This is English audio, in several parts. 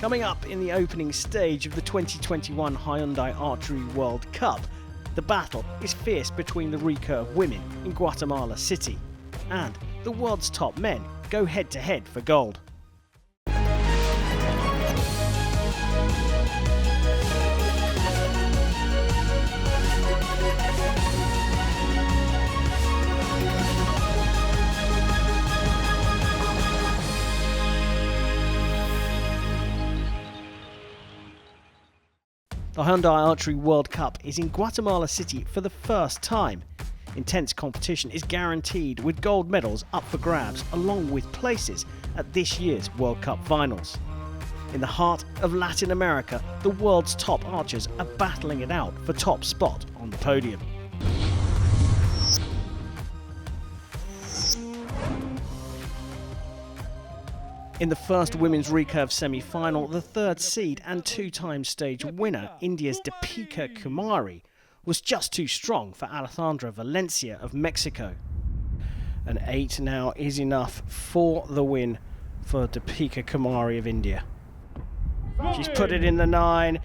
Coming up in the opening stage of the 2021 Hyundai Archery World Cup, the battle is fierce between the Recurve women in Guatemala City, and the world's top men go head-to-head for gold. The Hyundai Archery World Cup is in Guatemala City for the first time. Intense competition is guaranteed with gold medals up for grabs along with places at this year's World Cup finals. In the heart of Latin America, the world's top archers are battling it out for top spot on the podium. In the first women's recurve semi-final, the third seed and two-time stage winner, India's Deepika Kumari, was just too strong for Alejandra Valencia of Mexico. An 8 now is enough for the win for Deepika Kumari of India. She's put it in the 9.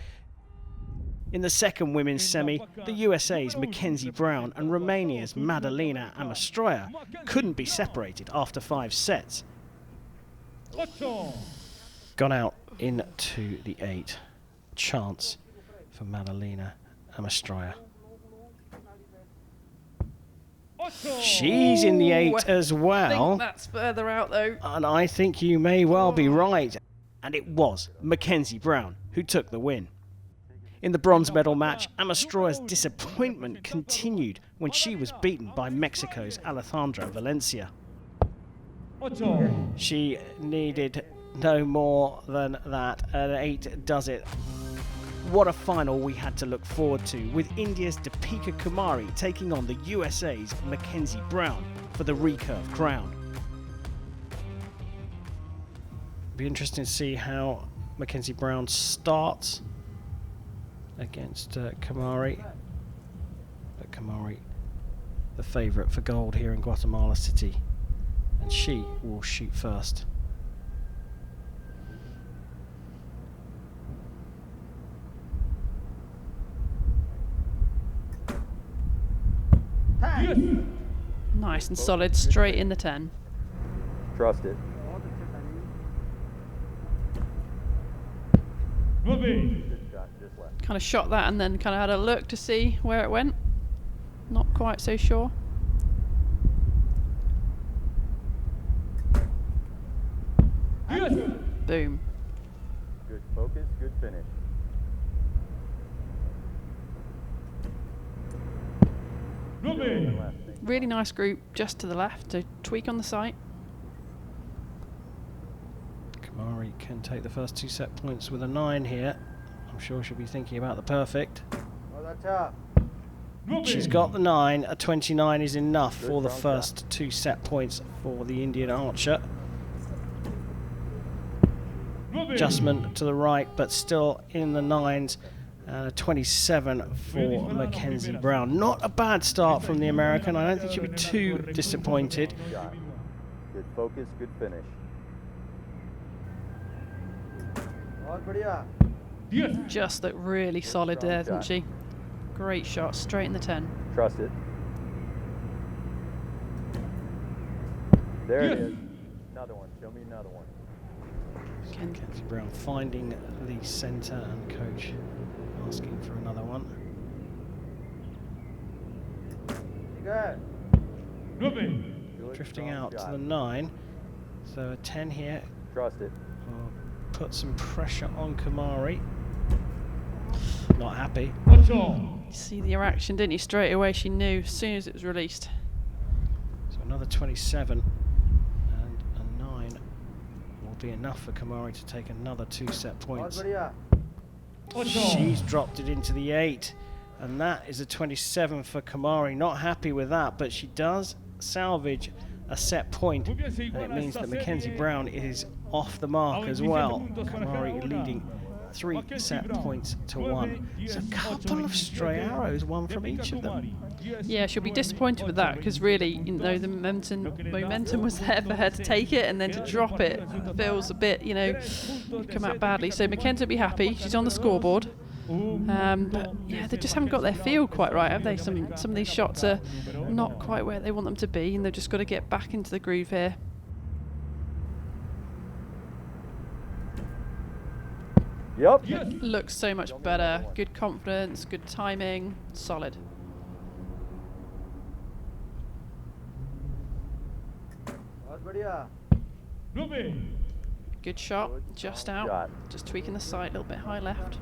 In the second women's semi, the USA's Mackenzie Brown and Romania's Madalina Amastroia couldn't be separated after 5 sets. Gone out into the 8. Chance for Madalina Amastroia. She's in the 8 as well. I think that's further out though. And I think you may well be right. And it was Mackenzie Brown who took the win. In the bronze medal match, Amastroia's disappointment continued when she was beaten by Mexico's Alejandra Valencia. She needed no more than that. An 8 does it. What a final we had to look forward to, with India's Deepika Kumari taking on the USA's Mackenzie Brown for the recurve crown. Be interesting to see how Mackenzie Brown starts against Kumari. But Kumari, the favourite for gold here in Guatemala City. And she will shoot first. Nice and solid, straight in the 10. Trust it. Kind of shot that and then kind of had a look to see where it went. Not quite so sure. Boom. Good focus, good finish. Really nice group just to the left to tweak on the sight. Kumari can take the first 2 set points with a 9 here. I'm sure she'll be thinking about the perfect. She's got the 9. A 29 is enough for the first 2 set points for the Indian archer. Adjustment to the right, but still in the 9s. And a 27 for Mackenzie Brown. Not a bad start from the American. I don't think she'll be too disappointed. Good focus, good finish. Just looked really solid there, didn't she? Great shot, straight in the 10. Trust it. There it is. Another one. Show me another one. Mackenzie Brown finding the centre and coach asking for another one. Drifting out to the 9. So a 10 here. Trust it. Will put some pressure on Kumari. Not happy. You see the reaction, didn't you? Straight away she knew as soon as it was released. So another 27 and a 9 will be enough for Kumari to take another 2 set points. She's dropped it into the 8, and that is a 27 for Kumari. Not happy with that, but she does salvage a set point, and it means that Mackenzie Brown is off the mark as well. Kumari leading 3 set points to 1. So a couple of stray arrows, one from each of them. Yeah, she'll be disappointed with that because really, you know, the momentum was there for her to take it, and then to drop it feels a bit, you know, come out badly. So Mackenzie will be happy. She's on the scoreboard. But yeah, they just haven't got their feel quite right, have they? Some of these shots are not quite where they want them to be, and they've just got to get back into the groove here. Yep. Looks so much better. Good confidence, good timing, solid. Good shot, just out. Just tweaking the sight a little bit high left.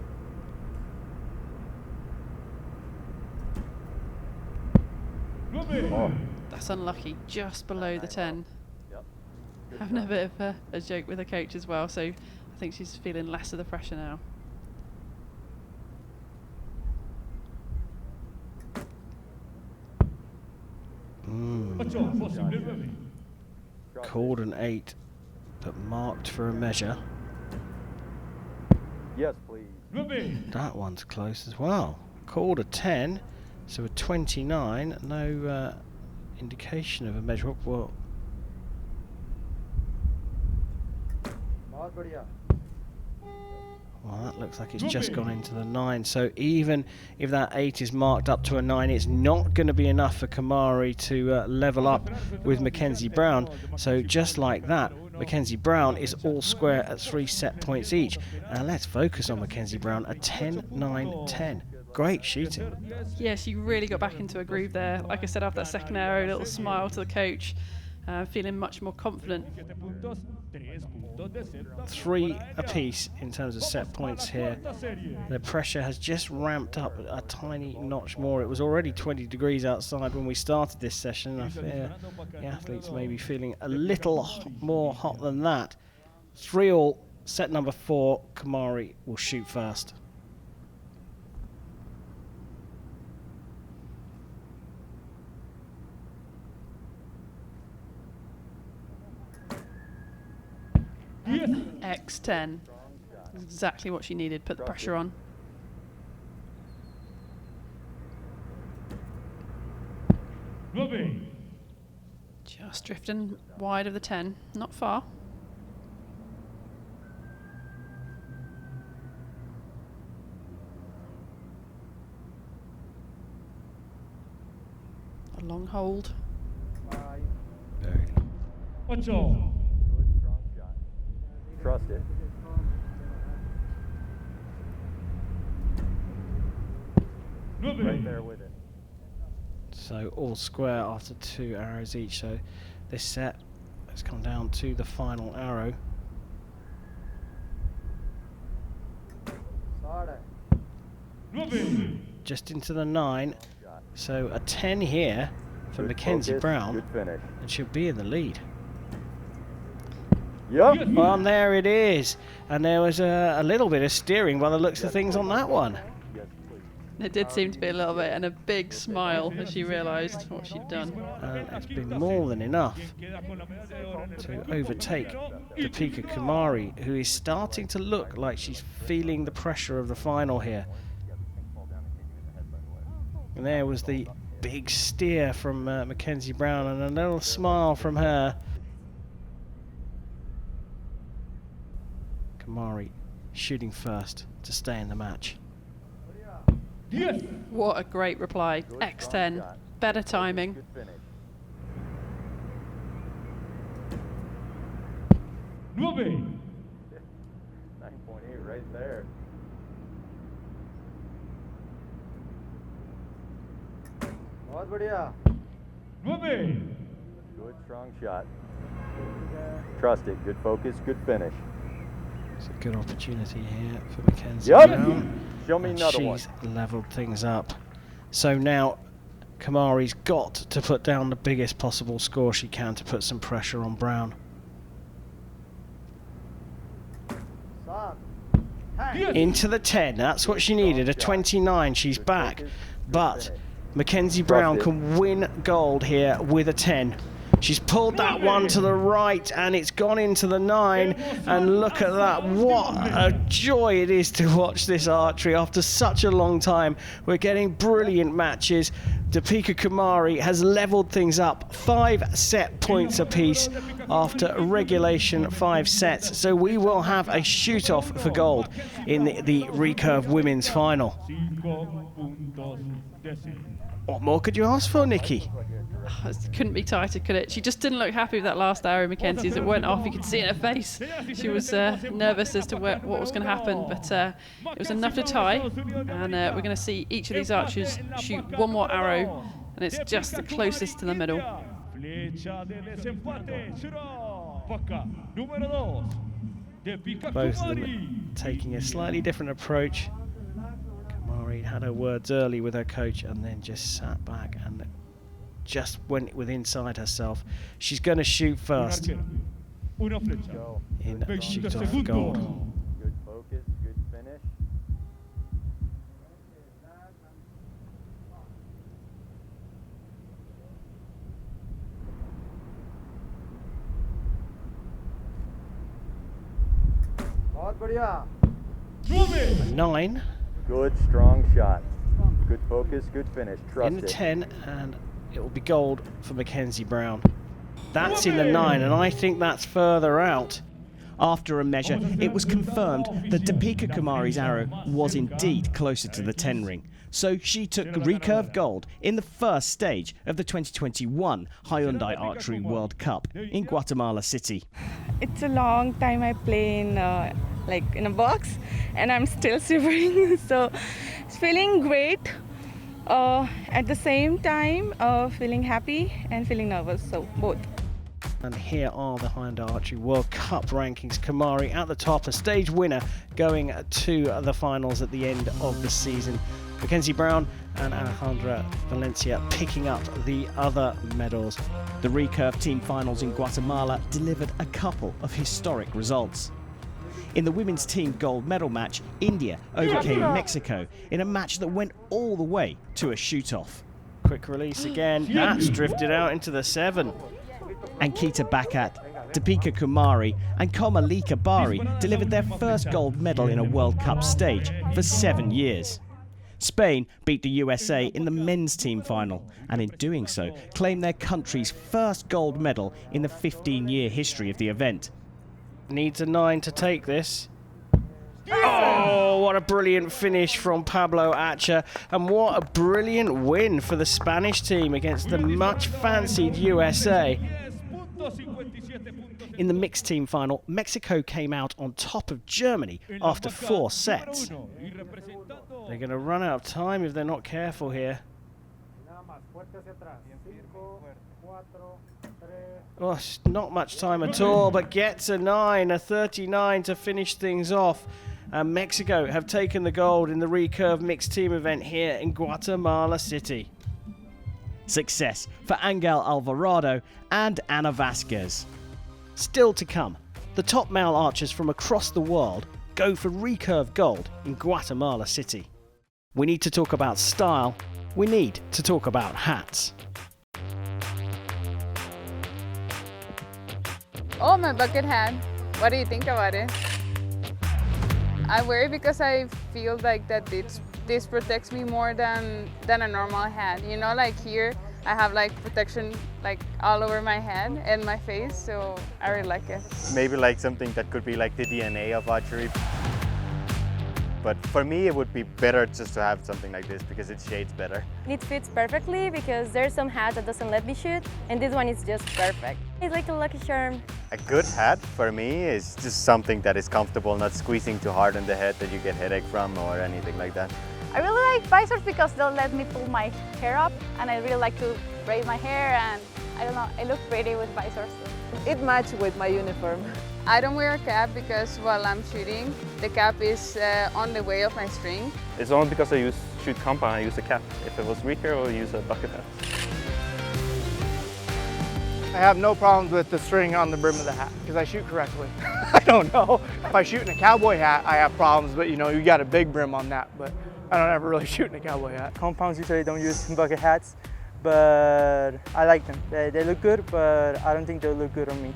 Oh. That's unlucky, just below the 10. Yep. Having a bit of a joke with the coach as well, so I think she's feeling less of the pressure now. Called an 8, but marked for a measure. Yes, please. That one's close as well. Called a 10, so a 29. No indication of a measure up. Well, that looks like it's just gone into the 9. So even if that 8 is marked up to a 9, it's not going to be enough for Kamari to level up with Mackenzie Brown. So just like that, Mackenzie Brown is all square at 3 set points each. And let's focus on Mackenzie Brown, a 10, 9, 10. Great shooting. Yeah, she really got back into a groove there. Like I said, after that second arrow, a little smile to the coach, feeling much more confident. 3 apiece in terms of set points here. The pressure has just ramped up a tiny notch more. It was already 20 degrees outside when we started this session. I fear the athletes may be feeling a little more hot than that. 3-all, set number 4. Kamari will shoot first. X10. Exactly what she needed. Put the pressure on. Just drifting wide of the 10. Not far. A long hold. Very long. Trust it. Right there with it. So all square after 2 arrows each. So this set has come down to the final arrow. Just into the 9. So a 10 here for Mackenzie Brown. Good finish. And she'll be in the lead. Yep. Well, and there it is. And there was a little bit of steering by the looks of things on that one. It did seem to be a little bit, and a big smile as she realised what she'd done. And it's been more than enough to overtake Deepika Kumari, who is starting to look like she's feeling the pressure of the final here. And there was the big steer from Mackenzie Brown, and a little smile from her. Kamari shooting first to stay in the match. What a great reply. X10. Better timing. Good finish. 9.8 right there. Good strong shot. Trust it. Good focus. Good finish. It's a good opportunity here for Mackenzie Yep. Brown. Show me And another one. she's leveled things up. So now Kamari's got to put down the biggest possible score she can to put some pressure on Brown. Into the 10, that's what she needed, a 29, she's back. But Mackenzie Brown can win gold here with a 10. She's pulled that one to the right and it's gone into the 9, and look at that, what a joy it is to watch this archery after such a long time. We're getting brilliant matches. Deepika Kumari has levelled things up, 5 set points apiece after regulation 5 sets, so we will have a shoot-off for gold in the Recurve women's final. What more could you ask for, Nikki? It couldn't be tighter, could it? She just didn't look happy with that last arrow, Mackenzie, as it went off. You could see in her face. She was nervous as to what was going to happen, but it was enough to tie. And we're going to see each of these archers shoot one more arrow, and it's just the closest to the middle. Both of them taking a slightly different approach. Kumari had her words early with her coach and then just sat back and just went with inside herself. She's going to shoot first in shoot-off for gold. Good focus, good finish. A 9. Good, strong shot. Good focus, good finish. Trust In the it. 10, and it will be gold for Mackenzie Brown. That's in the 9, and I think that's further out. After a measure, it was confirmed that Deepika Kumari's arrow was indeed closer to the 10 ring. So she took Recurve gold in the first stage of the 2021 Hyundai Archery World Cup in Guatemala City. It's a long time I play in in a box, and I'm still shivering. So it's feeling great. At the same time, feeling happy and feeling nervous. So both. And here are the Hyundai Archery World Cup rankings. Kumari at the top, a stage winner going to the finals at the end of the season. Mackenzie Brown and Alejandra Valencia picking up the other medals. The Recurve team finals in Guatemala delivered a couple of historic results. In the women's team gold medal match, India overcame Mexico in a match that went all the way to a shoot-off. Quick release again, that's drifted out into the 7. Ankita Bakat, Deepika Kumari and Komalika Bari delivered their first gold medal in a World Cup stage for 7 years. Spain beat the USA in the men's team final, and in doing so claimed their country's first gold medal in the 15-year history of the event. Needs a 9 to take this. Oh, what a brilliant finish from Pablo Acha, and what a brilliant win for the Spanish team against the much fancied USA. In the mixed team final, Mexico came out on top of Germany after 4 sets. They're going to run out of time if they're not careful here. Oh, not much time at all, but gets a 9, a 39 to finish things off. And Mexico have taken the gold in the Recurve mixed team event here in Guatemala City. Success for Angel Alvarado and Ana Vasquez. Still to come, the top male archers from across the world go for Recurve gold in Guatemala City. We need to talk about style, we need to talk about hats. Oh, my bucket hat. What do you think about it? I wear it because I feel like that this protects me more than a normal hat. You know, like here I have like protection like all over my head and my face, so I really like it. Maybe like something that could be like the DNA of archery. But for me, it would be better just to have something like this because it shades better. It fits perfectly because there's some hats that doesn't let me shoot, and this one is just perfect. It's like a lucky charm. A good hat for me is just something that is comfortable, not squeezing too hard on the head that you get headache from or anything like that. I really like visors because they'll let me pull my hair up, and I really like to braid my hair, and I don't know, I look pretty with visors. It matches with my uniform. I don't wear a cap because while I'm shooting, the cap is on the way of my string. It's only because I shoot compound, I use a cap. If it was Recurve, I would use a bucket hat. I have no problems with the string on the brim of the hat because I shoot correctly. I don't know. If I shoot in a cowboy hat, I have problems, but you know, you got a big brim on that, but I don't ever really shoot in a cowboy hat. Compounds usually don't use bucket hats, but I like them. They look good, but I don't think they'll look good on me.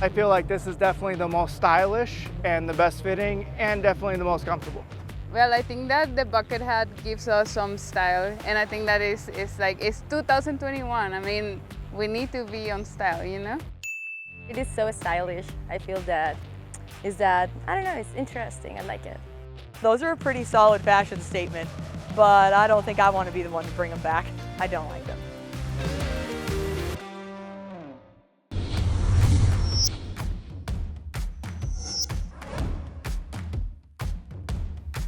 I feel like this is definitely the most stylish and the best fitting and definitely the most comfortable. Well, I think that the bucket hat gives us some style, and I think that it's 2021. I mean, we need to be on style, you know? It is so stylish. I feel that I don't know, it's interesting. I like it. Those are a pretty solid fashion statement, but I don't think I want to be the one to bring them back. I don't like them.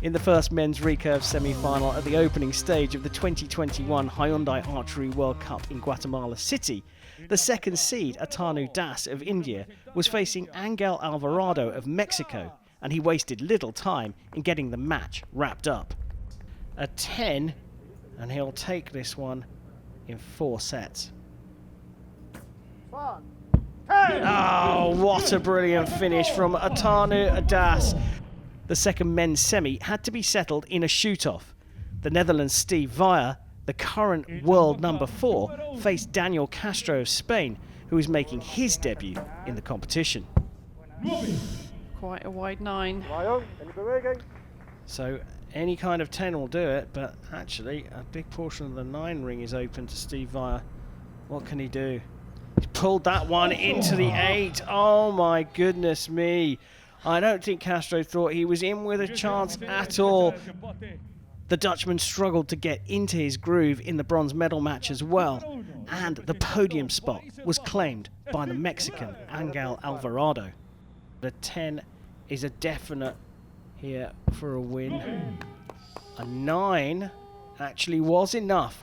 In the first men's recurve semi-final at the opening stage of the 2021 Hyundai Archery World Cup in Guatemala City, the second seed Atanu Das of India was facing Angel Alvarado of Mexico, and he wasted little time in getting the match wrapped up. A 10, and he'll take this one in 4 sets. Oh, what a brilliant finish from Atanu Das. The second men's semi had to be settled in a shoot-off. The Netherlands' Steve Weyer, the current world number 4, faced Daniel Castro of Spain, who is making his debut in the competition. Quite a wide 9. So any kind of 10 will do it, but actually a big portion of the 9 ring is open to Steve Weyer. What can he do? He's pulled that one into the 8. Oh my goodness me. I don't think Castro thought he was in with a chance at all. The Dutchman struggled to get into his groove in the bronze medal match as well, and the podium spot was claimed by the Mexican Angel Alvarado. The 10 is a definite here for a win. A 9 actually was enough.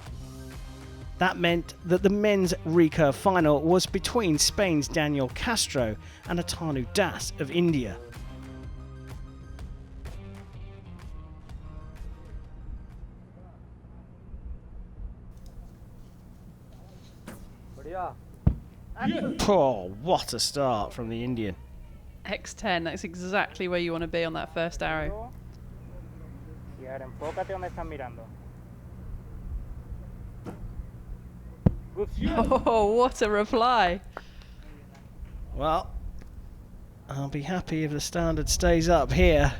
That meant that the men's recurve final was between Spain's Daniel Castro and Atanu Das of India. Oh, what a start from the Indian. X10, that's exactly where you want to be on that first arrow. Oh, what a reply. Well, I'll be happy if the standard stays up here.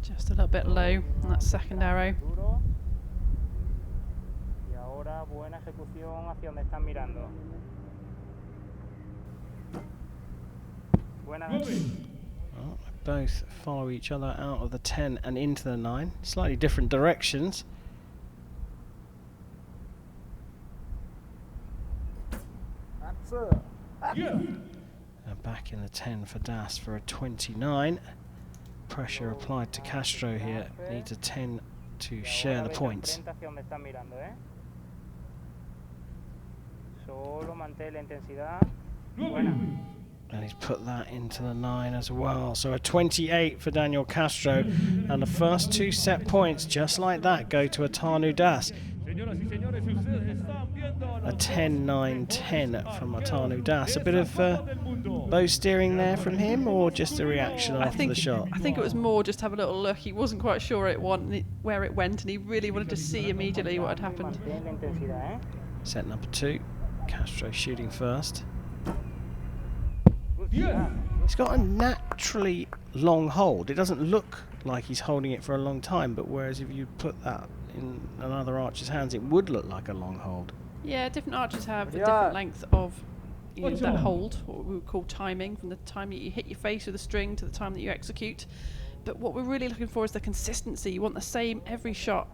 Just a little bit low on that second arrow. Well, both follow each other out of the 10 and into the 9. Slightly different directions. And back in the 10 for Das for a 29. Pressure applied to Castro here. Needs a 10 to share the points. And he's put that into the 9 as well. So a 28 for Daniel Castro. And the first 2 set points, just like that, go to Atanu Das. A 10-9-10 from Atanu Das. A bit of bow steering there from him, or just a reaction after the shot? I think it was more just have a little look. He wasn't quite sure where it went, and he really wanted to see immediately what had happened. Set number 2. Castro shooting first. He's got a naturally long hold. It doesn't look like he's holding it for a long time, but whereas if you put that in another archer's hands, it would look like a long hold. Yeah, different archers have a different length of that hold, what we would call timing, from the time that you hit your face with a string to the time that you execute. But what we're really looking for is the consistency. You want the same every shot.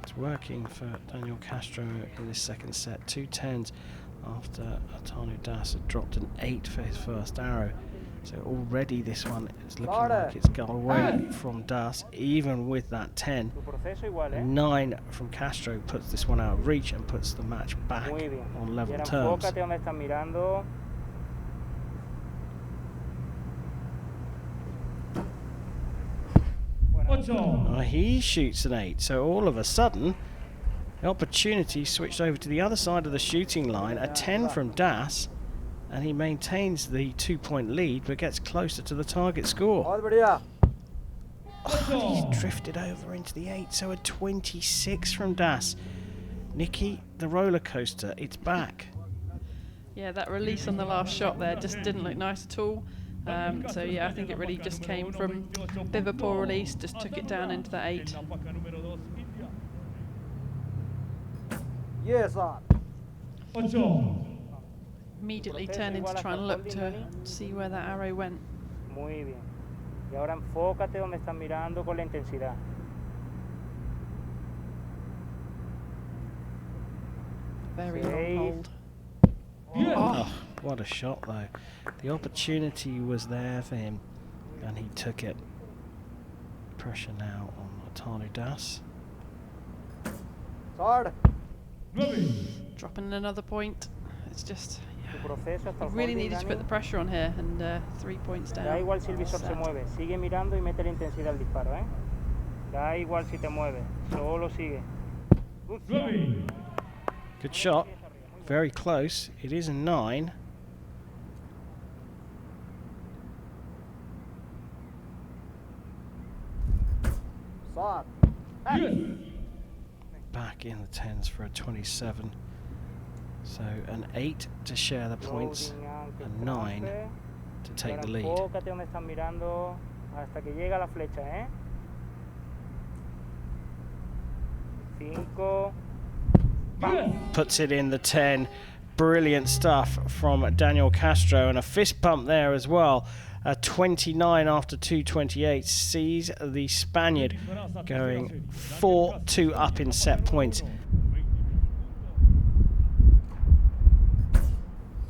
It's working for Daniel Castro in this second set. 2 10s after Atanu Das had dropped an 8 for his first arrow. So already this one is looking like it's gone away from Das, even with that 10. 9 from Castro puts this one out of reach and puts the match back on level terms. He shoots an 8, so all of a sudden The opportunity switched over to the other side of the shooting line, a 10 from Das, and he maintains the 2-point lead but gets closer to the target score. Oh, he's drifted over into the 8, so a 26 from Das. Nikki, the roller coaster, it's back. Yeah, that release on the last shot there just didn't look nice at all. So yeah, I think it really just came from a bit of a poor release, just took it down into the 8. Yes, Immediately turning to try and look to see where that arrow went. Muy bien. Y ahora enfócate donde estás mirando con la intensidad. Very long hold. Oh, what a shot though. The opportunity was there for him and he took it. Pressure now on Atanu Das. Dropping another point. It's just, yeah, he really needed to put the pressure on here, and 3 points down. Da igual si el visor se mueve, sigue mirando y mete la intensidad al disparo, ¿eh? Da igual si te mueves, solo sigue. Good shot. Very close. It is a 9. Back in the 10s for a 27. So an 8 to share the points, a 9 to take the lead. Enfócate donde estás mirando hasta que llega la flecha, ¿eh? 5. Puts it in the 10. Brilliant stuff from Daniel Castro, and a fist pump there as well. A 29 after 2:28 sees the Spaniard going 4-2 up in set points.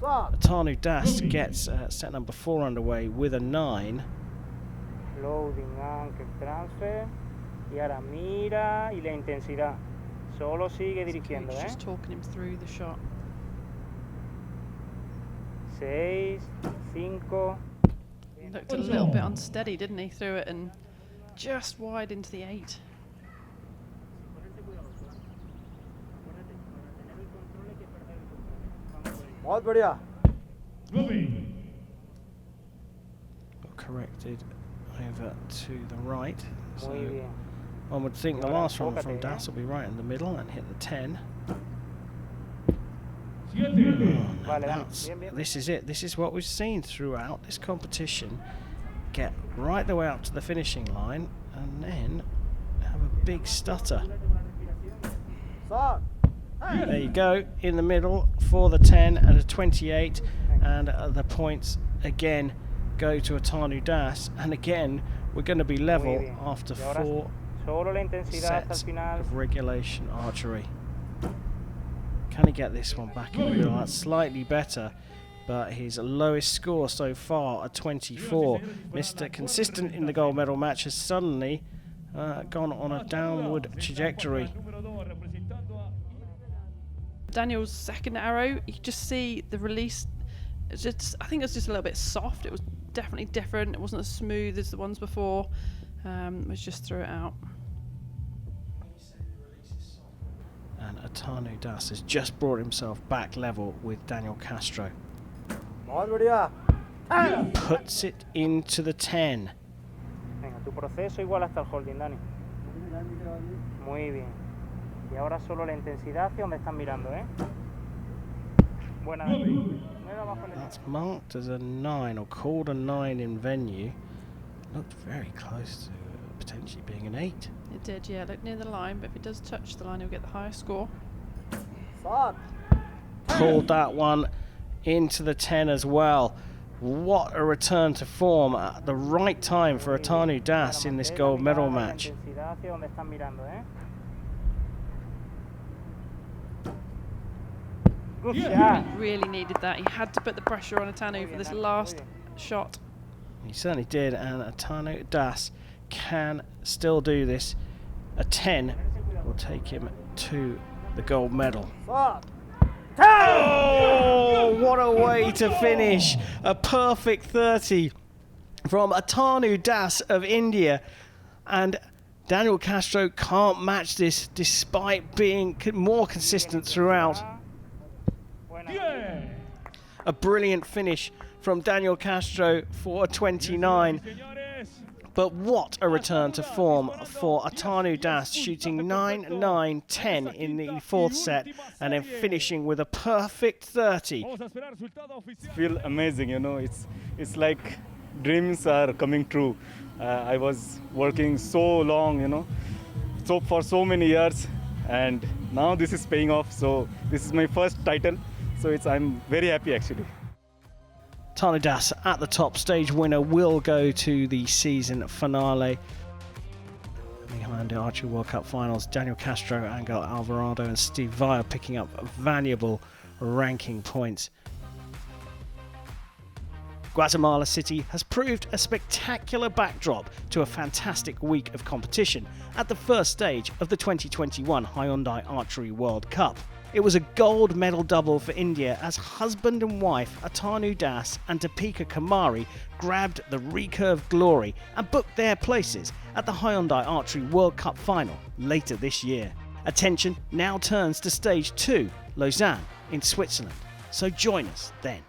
Atanu Das gets set number 4 underway with a 9. Loading, angle, transfer. Y ahora mira y la intensidad. Solo sigue dirigiendo, ¿eh? Just talking him through the shot. 6, 5. Looked a little bit unsteady, didn't he? Threw it and just wide into the 8. Corrected over to the right. So Muy bien. one would think the last one from Das will be right in the middle and hit the 10. This is it. This is what we've seen throughout this competition. Get right the way up to the finishing line and then have a big stutter. There you go, in the middle for the 10 and a 28, and the points again go to Atanu Das, and again we're going to be level after 4 sets of regulation archery. Can he get this one back in the middle? That's slightly better, but his lowest score so far, a 24. Mr. Consistent in the gold medal match has suddenly gone on a downward trajectory. Daniel's second arrow, you could just see the release. It's just, I think it was just a little bit soft. It was definitely different. It wasn't as smooth as the ones before. It was just threw it out. And Atanu Das has just brought himself back level with Daniel Castro. Puts it into the 10. Venga, tu proceso igual hasta el holding, Dani. Muy bien. Y ahora solo la intensidad hacia donde están mirando, ¿eh? Buena. That's marked as a 9, or called a 9 in venue. Looked very close to potentially being an 8. It did, yeah. Look near the line, but if it does touch the line, he'll get the highest score. Pulled that one into the 10 as well. What a return to form at the right time for Atanu Das in this gold medal match. Yeah. He really needed that. He had to put the pressure on Atanu for this last shot. He certainly did, and Atanu Das can still do this. A 10 will take him to the gold medal. Oh, what a way to finish. A perfect 30 from Atanu Das of India. And Daniel Castro can't match this despite being more consistent throughout. A brilliant finish from Daniel Castro for a 29. But what a return to form for Atanu Das, shooting 9-9-10 in the fourth set and then finishing with a perfect 30. Feel amazing, you know, it's like dreams are coming true. I was working so long, you know, for so many years, and now this is paying off. So this is my first title, so I'm very happy actually. Atanu Das at the top, stage winner will go to the season finale. The Hyundai Archery World Cup finals, Daniel Castro, Angel Alvarado and Steve Vaya picking up valuable ranking points. Guatemala City has proved a spectacular backdrop to a fantastic week of competition at the first stage of the 2021 Hyundai Archery World Cup. It was a gold medal double for India as husband and wife Atanu Das and Deepika Kumari grabbed the Recurve glory and booked their places at the Hyundai Archery World Cup final later this year. Attention now turns to stage 2, Lausanne in Switzerland, so join us then.